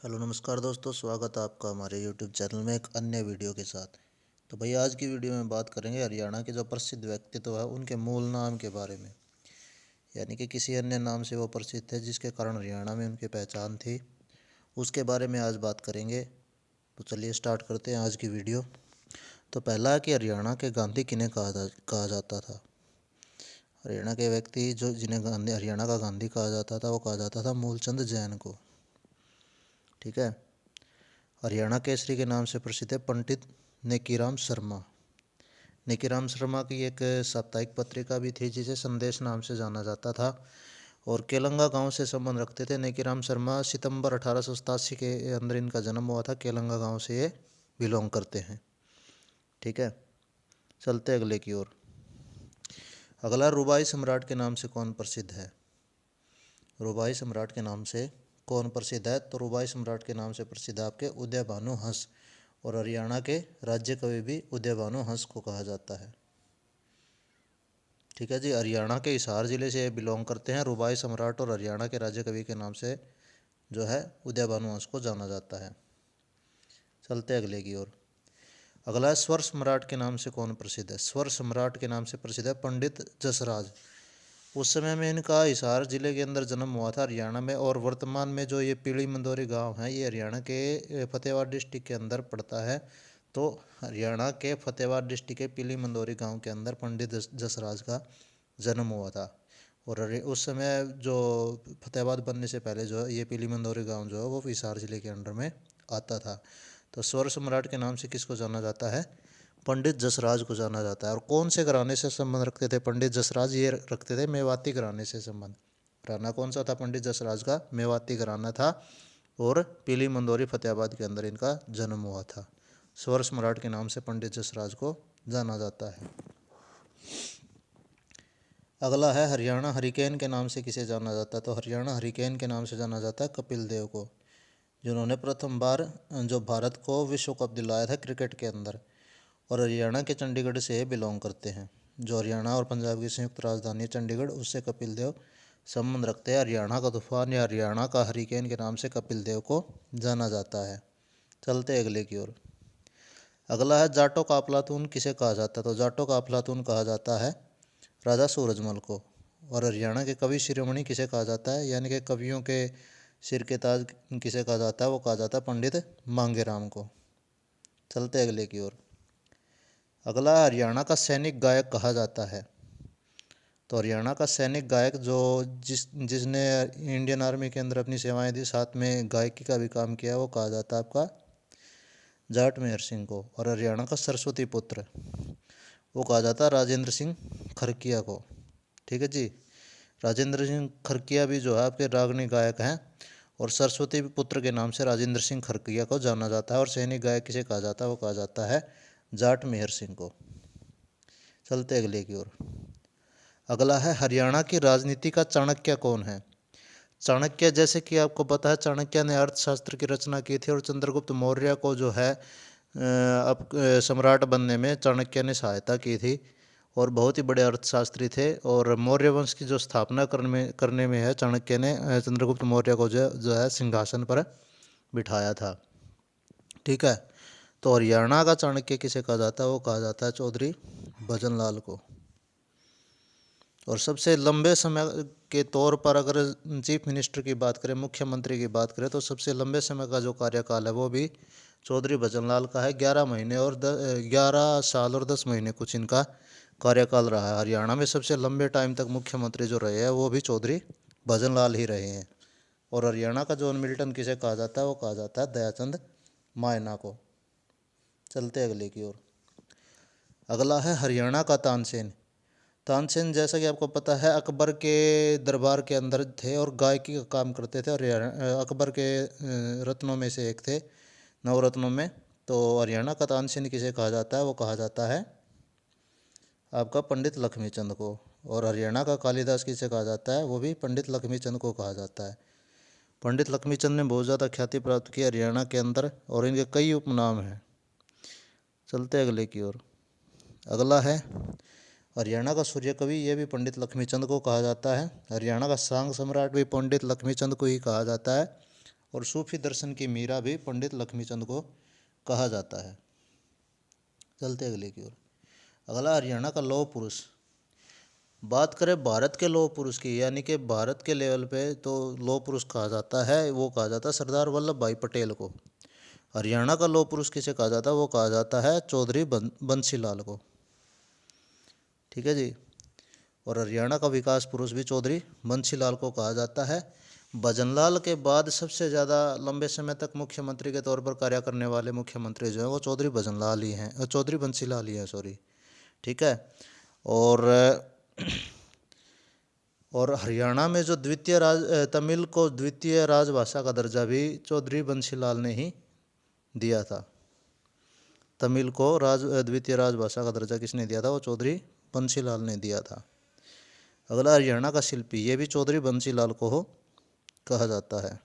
Hello नमस्कार दोस्तों, स्वागत है आपका हमारे यूट्यूब चैनल में एक अन्य वीडियो के साथ। तो भैया आज की वीडियो में बात करेंगे हरियाणा के जो प्रसिद्ध व्यक्तित्व है उनके मूल नाम के बारे में। यानी कि किसी अन्य नाम से वो प्रसिद्ध थे जिसके कारण हरियाणा में उनकी पहचान थी, उसके बारे में आज बात करेंगे। तो चलिए स्टार्ट करते हैं आज की वीडियो। तो पहला है कि हरियाणा के गांधी किन्हें कहा जाता था। हरियाणा के व्यक्ति जो जिन्हें गांधी हरियाणा का गांधी कहा जाता था वो कहा जाता था मूलचंद जैन को। ठीक है। हरियाणा केसरी के नाम से प्रसिद्ध है पंडित नेकीराम शर्मा। नेकीराम शर्मा की एक साप्ताहिक पत्रिका भी थी जिसे संदेश नाम से जाना जाता था और केलंगा गांव से संबंध रखते थे। नेकीराम शर्मा सितंबर 1887 के अंदर इनका जन्म हुआ था। केलंगा गांव से ये बिलोंग करते हैं। ठीक है, चलते अगले की ओर। अगला रुबाई सम्राट के नाम से कौन प्रसिद्ध है। रुबाई सम्राट के नाम से कौन प्रसिद्ध है? तो रुबाई सम्राट के नाम से प्रसिद्ध है आपके उदय भानु हंस, और हरियाणा के राज्य कवि भी उदय भानु हंस को कहा जाता है। ठीक है जी, हरियाणा के हिसार जिले से बिलोंग करते हैं रुबाई सम्राट, और हरियाणा के राज्य कवि के नाम से जो है उदय भानु हंस को जाना जाता है। चलते अगले की ओर। अगला है स्वर सम्राट के नाम से कौन प्रसिद्ध है। स्वर सम्राट के नाम से प्रसिद्ध है पंडित जसराज। उस समय में इनका हिसार जिले के अंदर जन्म हुआ था हरियाणा में, और वर्तमान में जो ये पीली मंदोरी गांव है ये हरियाणा के फतेहाबाद डिस्ट्रिक्ट के अंदर पड़ता है। तो हरियाणा के फतेहाबाद डिस्ट्रिक्ट के पीली मंदोरी गांव के अंदर पंडित जसराज का जन्म हुआ था। और उस समय जो फतेहाबाद बनने से पहले जो है ये पीली मंदोरी गांव जो है वो हिसार जिले के अंडर में आता था। तो स्वर सम्राट के नाम से किसको जाना जाता है? पंडित जसराज को जाना जाता है। और कौन से घराने से संबंध रखते थे पंडित जसराज? ये रखते थे मेवाती घराने से संबंध। घराना कौन सा था पंडित जसराज का? मेवाती घराना था, और पीली मंदोरी फतेहाबाद के अंदर इनका जन्म हुआ था। स्वर सम्राट के नाम से पंडित जसराज को जाना जाता है। अगला है हरियाणा हरिकेन के नाम से किसे जाना जाता है। तो हरियाणा हरिकेन के नाम से जाना जाता है कपिल देव को, जिन्होंने प्रथम बार जो भारत को विश्व कप दिलाया था क्रिकेट के अंदर। और हरियाणा के चंडीगढ़ से बिलोंग करते हैं। जो हरियाणा और पंजाब की संयुक्त राजधानी है चंडीगढ़, उससे कपिल देव संबंध रखते हैं। हरियाणा का तूफान या हरियाणा का हरिकेन के नाम से कपिल देव को जाना जाता है। चलते अगले की ओर। अगला है जाटों का अफलातून किसे कहा जाता है। तो जाटों का अफलातून कहा जाता है राजा सूरजमल को। और हरियाणा के कवि शिरोमणि किसे कहा जाता है, यानी कि कवियों के सिर के ताज किसे कहा जाता है? वो कहा जाता है पंडित मांगेराम को। चलते अगले की ओर। अगला हरियाणा का सैनिक गायक कहा जाता है। तो हरियाणा का सैनिक गायक जो जिसने इंडियन आर्मी के अंदर अपनी सेवाएं दी, साथ में गायकी का भी काम किया, वो कहा जाता है आपका जाट मेहर सिंह को। और हरियाणा का सरस्वती पुत्र वो कहा जाता है राजेंद्र सिंह खरकिया को। ठीक है जी, राजेंद्र सिंह खरकिया भी जो है आपके रागनी गायक हैं, और सरस्वती पुत्र के नाम से राजेंद्र सिंह खरकिया को जाना जाता है। और सैनिक गायक किसे कहा जाता है? वो कहा जाता है जाट मेहर सिंह को। चलते अगले की ओर। अगला है हरियाणा की राजनीति का चाणक्य कौन है। चाणक्य, जैसे कि आपको पता है, चाणक्य ने अर्थशास्त्र की रचना की थी, और चंद्रगुप्त मौर्य को जो है अब सम्राट बनने में चाणक्य ने सहायता की थी, और बहुत ही बड़े अर्थशास्त्री थे। और मौर्य वंश की जो स्थापना करने में है चाणक्य ने चंद्रगुप्त मौर्य को जो है सिंहासन पर बिठाया था। ठीक है। तो हरियाणा का चाणक्य किसे कहा जाता है? वो कहा जाता है चौधरी भजनलाल को। और सबसे लंबे समय के तौर पर अगर चीफ मिनिस्टर की बात करें, मुख्यमंत्री की बात करें, तो सबसे लंबे समय का जो कार्यकाल है वो भी चौधरी भजनलाल का है। 11 साल और 10 महीने कुछ इनका कार्यकाल रहा है। हरियाणा में सबसे लंबे टाइम तक मुख्यमंत्री जो रहे हैं वो भी चौधरी भजनलाल ही रहे हैं। और हरियाणा का जॉन मिल्टन किसे कहा जाता है? वो कहा जाता है दयाचंद मायना को। चलते अगले की ओर। अगला है हरियाणा का तानसेन। तानसेन, जैसा कि आपको पता है, अकबर के दरबार के अंदर थे और गायकी का काम करते थे, और अकबर के रत्नों में से एक थे, नवरत्नों में। तो हरियाणा का तानसेन किसे कहा जाता है? वो कहा जाता है आपका पंडित लक्ष्मीचंद को। और हरियाणा का कालिदास किसे कहा जाता है? वो भी पंडित लक्ष्मीचंद को कहा जाता है। पंडित लक्ष्मीचंद ने बहुत ज़्यादा ख्याति प्राप्त की हरियाणा के अंदर, और इनके कई उपनाम हैं। चलते अगले की ओर। अगला है हरियाणा का सूर्य कवि, ये भी पंडित लक्ष्मीचंद को कहा जाता है। हरियाणा का सांग सम्राट भी पंडित लक्ष्मीचंद को ही कहा जाता है। और सूफी दर्शन की मीरा भी पंडित लक्ष्मीचंद को कहा जाता है। चलते अगले की ओर। अगला हरियाणा का लौह पुरुष। बात करें भारत के लौह पुरुष की, यानी कि भारत के लेवल पे तो लौह पुरुष कहा जाता है, वो कहा जाता है सरदार वल्लभ भाई पटेल को। हरियाणा का लौह पुरुष किसे कहा जाता है, वो कहा जाता है चौधरी बंसीलाल को। ठीक है जी। और हरियाणा का विकास पुरुष भी चौधरी बंसीलाल को कहा जाता है। भजनलाल के बाद सबसे ज़्यादा लंबे समय तक मुख्यमंत्री के तौर पर कार्य करने वाले मुख्यमंत्री जो हैं वो चौधरी भजनलाल ही हैं, चौधरी बंसीलाल ही हैं, सॉरी। ठीक है। और हरियाणा में जो तमिल को द्वितीय राजभाषा का दर्जा भी चौधरी बंसीलाल ने ही दिया था। तमिल को द्वितीय राजभाषा का दर्जा किसने दिया था, वो चौधरी बंसीलाल ने दिया था। अगला हरियाणा का शिल्पी, ये भी चौधरी बंसीलाल को कहा जाता है।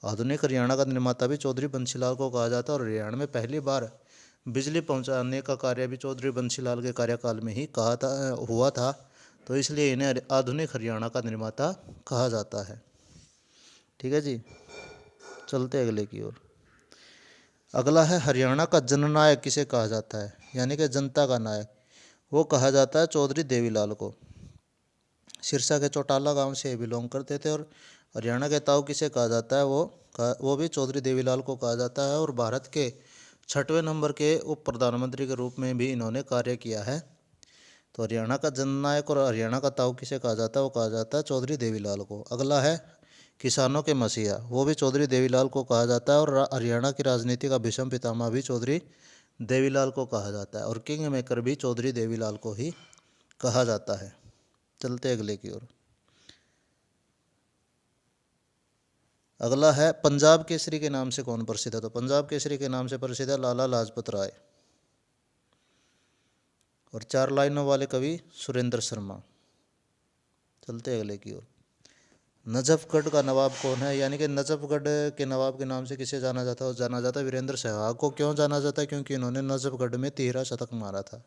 आधुनिक हरियाणा का निर्माता भी चौधरी बंसीलाल को कहा जाता है। और हरियाणा में पहली बार बिजली पहुंचाने का कार्य भी चौधरी बंसीलाल के कार्यकाल में ही हुआ था, तो इसलिए इन्हें आधुनिक हरियाणा का निर्माता कहा जाता है। ठीक है जी। चलते अगले की ओर। अगला है हरियाणा का जननायक किसे कहा जाता है, यानी कि जनता का नायक, वो कहा जाता है चौधरी देवीलाल को। सिरसा के चौटाला गांव से बिलोंग करते थे। और हरियाणा के ताऊ किसे कहा जाता है, वो भी चौधरी देवीलाल को कहा जाता है। और भारत के 6वें नंबर के उप प्रधानमंत्री के रूप में भी इन्होंने कार्य किया है। तो हरियाणा का जननायक और हरियाणा का ताऊ किसे कहा जाता है, वो कहा जाता है चौधरी देवीलाल को। अगला है किसानों के मसीहा, वो भी चौधरी देवीलाल को कहा जाता है। और हरियाणा की राजनीति का भीषम पितामह भी चौधरी देवीलाल को कहा जाता है। और किंग मेकर भी चौधरी देवीलाल को ही कहा जाता है। चलते अगले की ओर। अगला है पंजाब केसरी के नाम से कौन प्रसिद्ध है, तो पंजाब केसरी के नाम से प्रसिद्ध है लाला लाजपत राय। और 4 लाइनों वाले कवि सुरेंद्र शर्मा। चलते अगले की ओर। नजफगढ़ का नवाब कौन है, यानी कि नजफगढ़ के नवाब के नाम से किसे जाना जाता है, जाना जाता है वीरेंद्र सहवाग को। क्यों जाना जाता है, क्योंकि इन्होंने नजफगढ़ में 13 शतक मारा था।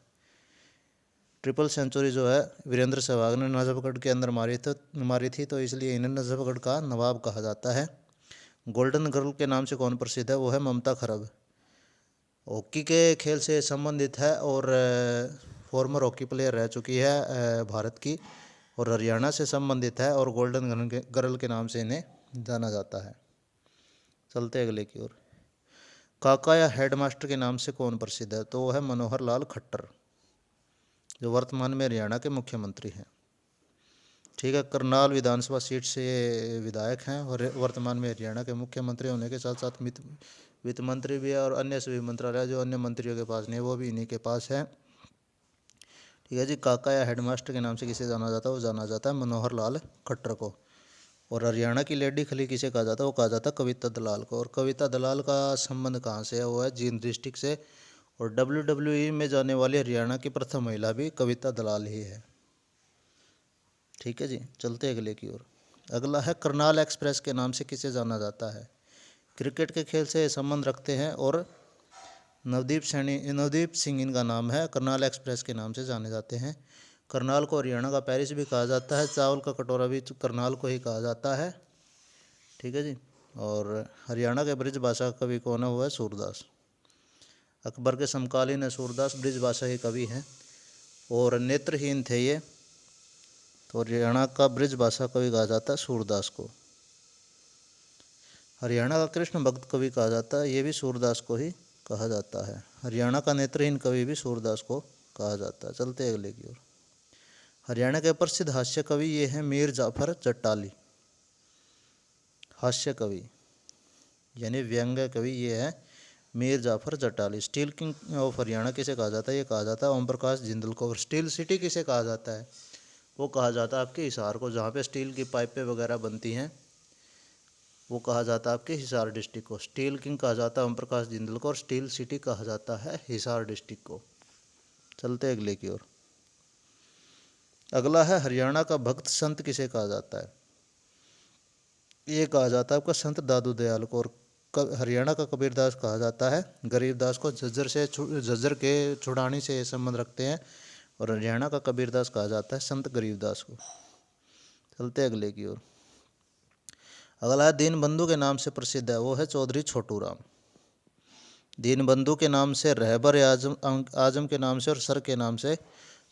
ट्रिपल सेंचुरी जो है वीरेंद्र सहवाग ने नजफगढ़ के अंदर मारी थी, तो इसलिए इन्हें नजफगढ़ का नवाब कहा जाता है। गोल्डन गर्ल के नाम से कौन प्रसिद्ध है, वो है ममता खरब। हॉकी के खेल से संबंधित है और फॉर्मर हॉकी प्लेयर रह चुकी है भारत की, और हरियाणा से संबंधित है। और गोल्डन गर्ल के नाम से इन्हें जाना जाता है। चलते अगले की ओर। काका या हेडमास्टर के नाम से कौन प्रसिद्ध है, तो वो है मनोहर लाल खट्टर, जो वर्तमान में हरियाणा के मुख्यमंत्री हैं। ठीक है। करनाल विधानसभा सीट से विधायक हैं और वर्तमान में हरियाणा के मुख्यमंत्री होने के साथ साथ वित्त मंत्री भी है। और अन्य सभी मंत्रालय जो अन्य मंत्रियों के पास नहीं है वो भी इन्हीं के पास है। ठीक है जी। काका या हेडमास्टर के नाम से किसे जाना जाता है, वो जाना जाता है मनोहर लाल खट्टर को। और हरियाणा की लेडी खली किसे कहा जाता है, वो कहा जाता है कविता दलाल को। और कविता दलाल का संबंध कहाँ से है, वो है जींद डिस्ट्रिक्ट से। और WWE में जाने वाली हरियाणा की प्रथम महिला भी कविता दलाल ही है। ठीक है जी। चलते अगले की ओर। अगला है करनाल एक्सप्रेस के नाम से किसे जाना जाता है, क्रिकेट के खेल से संबंध रखते हैं। और नवदीप सिंह इनका नाम है, करनाल एक्सप्रेस के नाम से जाने जाते हैं। करनाल को हरियाणा का पेरिस भी कहा जाता है। चावल का कटोरा भी करनाल को ही कहा जाता है। ठीक है जी। और हरियाणा के ब्रिज भाषा कवि कौन है, वो है सूरदास। अकबर के समकालीन है सूरदास, ब्रिज भाषा के कवि हैं और नेत्रहीन थे ये, तो हरियाणा का ब्रिज भाषा कवि कहा जाता है सूरदास को। हरियाणा का कृष्ण भक्त कवि कहा जाता है, ये भी सूरदास को ही कहा जाता है। हरियाणा का नेत्रहीन कवि भी सूरदास को कहा जाता है। चलते अगले की ओर। हरियाणा के प्रसिद्ध हास्य कवि ये हैं मीर जाफर जट्टाली। हास्य कवि यानी व्यंग्य कवि ये है Mir Jafar Zatalli. Steel king of Haryana किसे कहा जाता है, ये कहा जाता है ओम प्रकाश जिंदल को। और स्टील सिटी किसे कहा जाता है, वो कहा जाता है आपके हिसार को, जहाँ पे स्टील की पाइपें वगैरह बनती हैं, वो कहा जाता है आपके हिसार डिस्ट्रिक्ट को। स्टील किंग कहा जाता है ओम प्रकाश जिंदल को और स्टील सिटी कहा जाता है हिसार डिस्ट्रिक्ट को। चलते अगले की ओर। अगला है हरियाणा का भक्त संत किसे कहा जाता है, ये कहा जाता है आपका संत दादू दयाल को। और हरियाणा का कबीरदास कहा जाता है गरीबदास को। झज्जर के छुड़ानी से संबंध रखते हैं। और हरियाणा का कबीरदास कहा जाता है संत गरीबदास को। चलते अगले की ओर। अगला है दीनबंधु के नाम से प्रसिद्ध है, वो है चौधरी छोटू राम। दीनबंधु के नाम से, रहबर आजम आजम के नाम से और सर के नाम से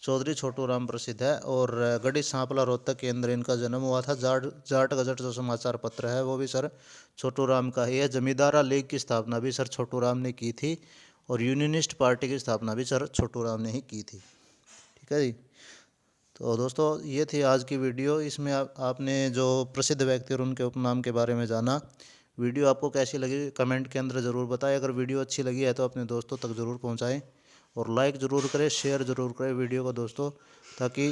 चौधरी छोटू राम प्रसिद्ध है। और गढ़ी सांपला रोहतक के अंदर इनका जन्म हुआ था। जाट गजट जो समाचार पत्र है वो भी सर छोटू राम का ही है। जमींदारा लीग की स्थापना भी सर छोटू राम ने की थी और यूनियनिस्ट पार्टी की स्थापना भी सर छोटू राम ने ही की थी। ठीक है जी। तो दोस्तों ये थी आज की वीडियो। इसमें आपने जो प्रसिद्ध व्यक्ति और उनके उपनाम के बारे में जाना। वीडियो आपको कैसी लगी कमेंट के अंदर ज़रूर बताएं। अगर वीडियो अच्छी लगी है तो अपने दोस्तों तक ज़रूर पहुंचाएं और लाइक ज़रूर करें, शेयर ज़रूर करें वीडियो को दोस्तों, ताकि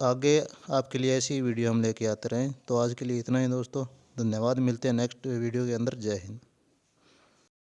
आगे आपके लिए ऐसी वीडियो हम लेके आते रहें। तो आज के लिए इतना ही दोस्तों, धन्यवाद। मिलते हैं नेक्स्ट वीडियो के अंदर। जय हिंद।